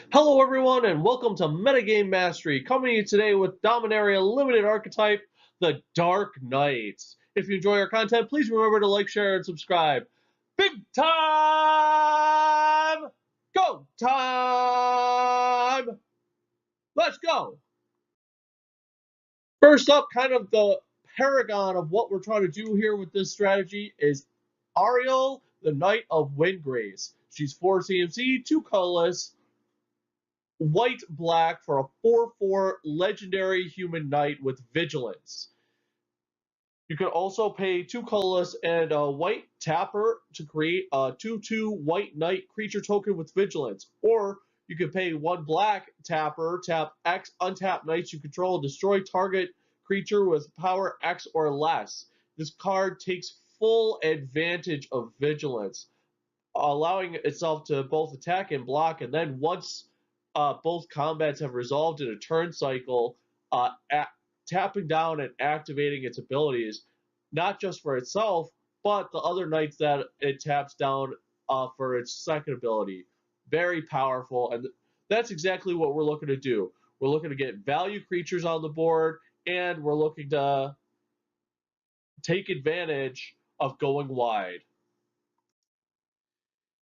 Hello everyone and welcome to Metagame Mastery, coming to you today with Dominaria limited archetype, the Dark Knights. If you enjoy our content, please remember to like, share, and subscribe. Big time! Go time! Let's go! First up, kind of the paragon of what we're trying to do here with this strategy is Ariel, the Knight of Windgrace. She's 4 CMC, 2 colorless, white black for a 4/4 legendary human knight with vigilance. You can also pay 2 colorless and a white tapper to create a 2/2 white knight creature token with vigilance. Or you can pay 1 black tapper, tap X, untap knights you control, destroy target creature with power X or less. This card takes full advantage of vigilance, allowing itself to both attack and block, and then once both combats have resolved in a turn cycle, tapping down and activating its abilities, not just for itself, but the other knights that it taps down for its second ability. Very powerful, and that's exactly what we're looking to do. We're looking to get value creatures on the board, and we're looking to take advantage of going wide.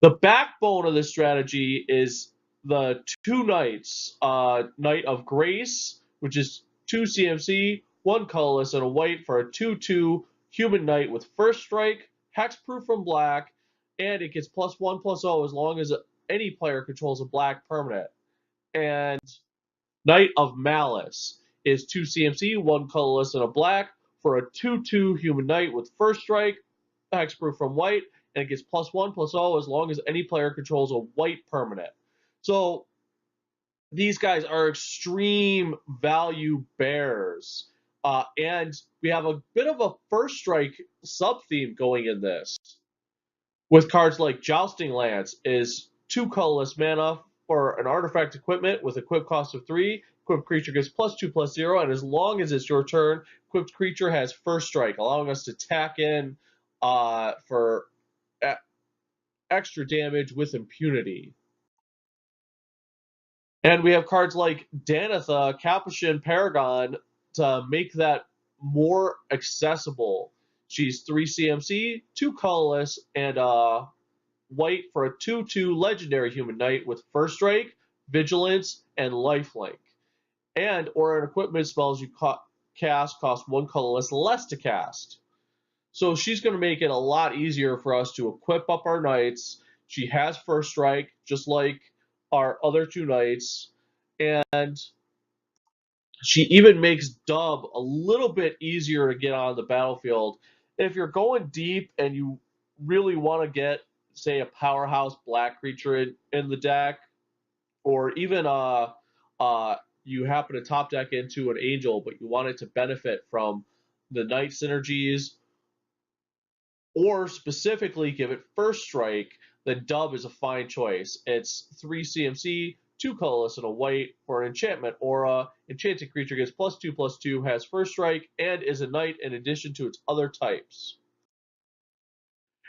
The backbone of this strategy is the 2 knights, Knight of Grace, which is 2 CMC, 1 colorless, and a white for a 2/2 human knight with first strike, hexproof from black, and it gets +1/+0 as long as any player controls a black permanent. And Knight of Malice is 2 CMC, 1 colorless, and a black for a 2/2 human knight with first strike, hexproof from white, and it gets +1/+0 as long as any player controls a white permanent. So these guys are extreme value bears. And we have a bit of a first strike sub-theme going in this, with cards like Jousting Lance is 2 colorless mana for an artifact equipment with equip cost of 3. Equipped creature gets +2/+0, and as long as it's your turn, equipped creature has first strike, allowing us to tack in for extra damage with impunity. And we have cards like Danitha, Capuchin, Paragon to make that more accessible. She's 3 CMC, 2 colorless, and white for a 2/2 legendary human knight with first strike, vigilance, and lifelink. And or an equipment spells you cast cost 1 colorless less to cast. So she's going to make it a lot easier for us to equip up our knights. She has first strike, just like our other 2 knights, and she even makes Dub a little bit easier to get on the battlefield. If you're going deep and you really want to get, say, a powerhouse black creature in the deck, or even you happen to top deck into an angel, but you want it to benefit from the knight synergies, or specifically give it first strike, then Dub is a fine choice. It's 3 CMC, 2 colorless, and a white for an enchantment aura. Enchanted creature gets +2/+2, has first strike, and is a knight in addition to its other types.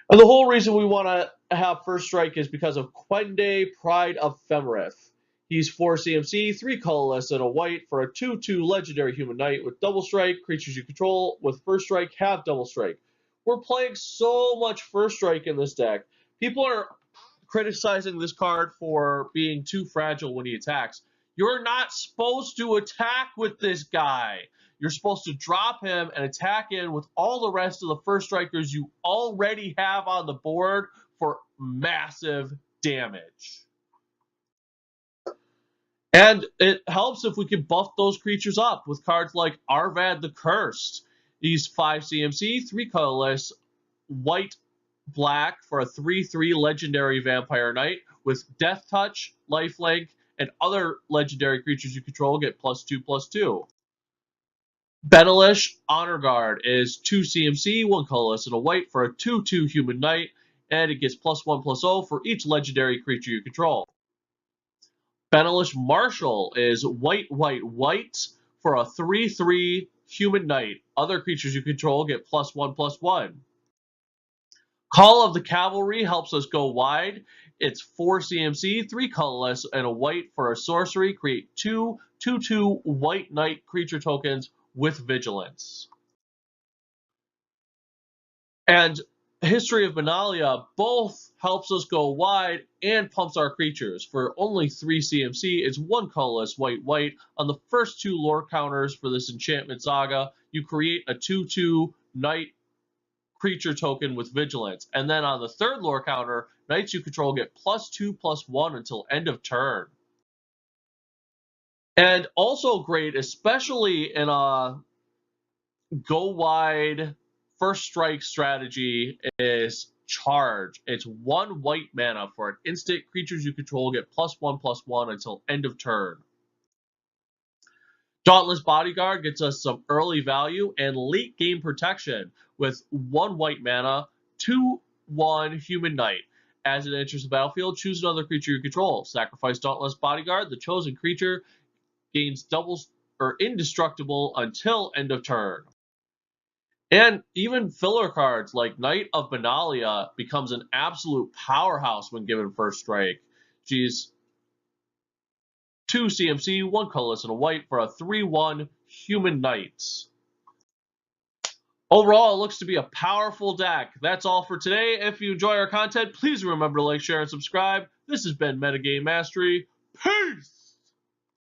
And the whole reason we want to have first strike is because of Quende, Pride of Femerith. He's 4 CMC, 3 colorless, and a white for a 2/2 legendary human knight with double strike. Creatures you control with first strike have double strike. We're playing so much first strike in this deck. People are criticizing this card for being too fragile when he attacks. You're not supposed to attack with this guy. You're supposed to drop him and attack in with all the rest of the first strikers you already have on the board for massive damage. And it helps if we can buff those creatures up with cards like Arvad the Cursed. He's 5 CMC, 3 colorless, white, black for a 3/3 legendary vampire knight with Death Touch, Lifelink, and other legendary creatures you control get +2/+2. Benelish Honor Guard is 2 CMC, 1 colorless, and a white for a 2/2 human knight, and it gets +1/+0 for each legendary creature you control. Benelish Marshal is white, white, white for a 3/3 human knight. Other creatures you control get +1/+1. Call of the Cavalry helps us go wide. It's 4 CMC, 3 colorless, and a white for a sorcery. Create 2/2/2 white knight creature tokens with vigilance. And History of Benalia both helps us go wide and pumps our creatures. For only 3 CMC, it's 1 colorless white. On the first 2 lore counters for this enchantment saga, you create a 2/2 knight creature token with vigilance. And then on the third lore counter, knights you control get +2/+1 until end of turn. And also great, especially in a go wide first strike strategy, is Charge. It's 1 white mana for an instant. Creatures you control get +1/+1 until end of turn. Dauntless Bodyguard gets us some early value and late game protection with 1 white mana, 2/1 human knight. As it enters the battlefield, choose another creature you control. Sacrifice Dauntless Bodyguard. The chosen creature gains doubles or indestructible until end of turn. And even filler cards like Knight of Benalia becomes an absolute powerhouse when given first strike. She's 2 CMC, 1 colorless, and a white for a 3/1 human knights. Overall, it looks to be a powerful deck. That's all for today. If you enjoy our content, please remember to like, share, and subscribe. This has been Metagame Mastery. Peace!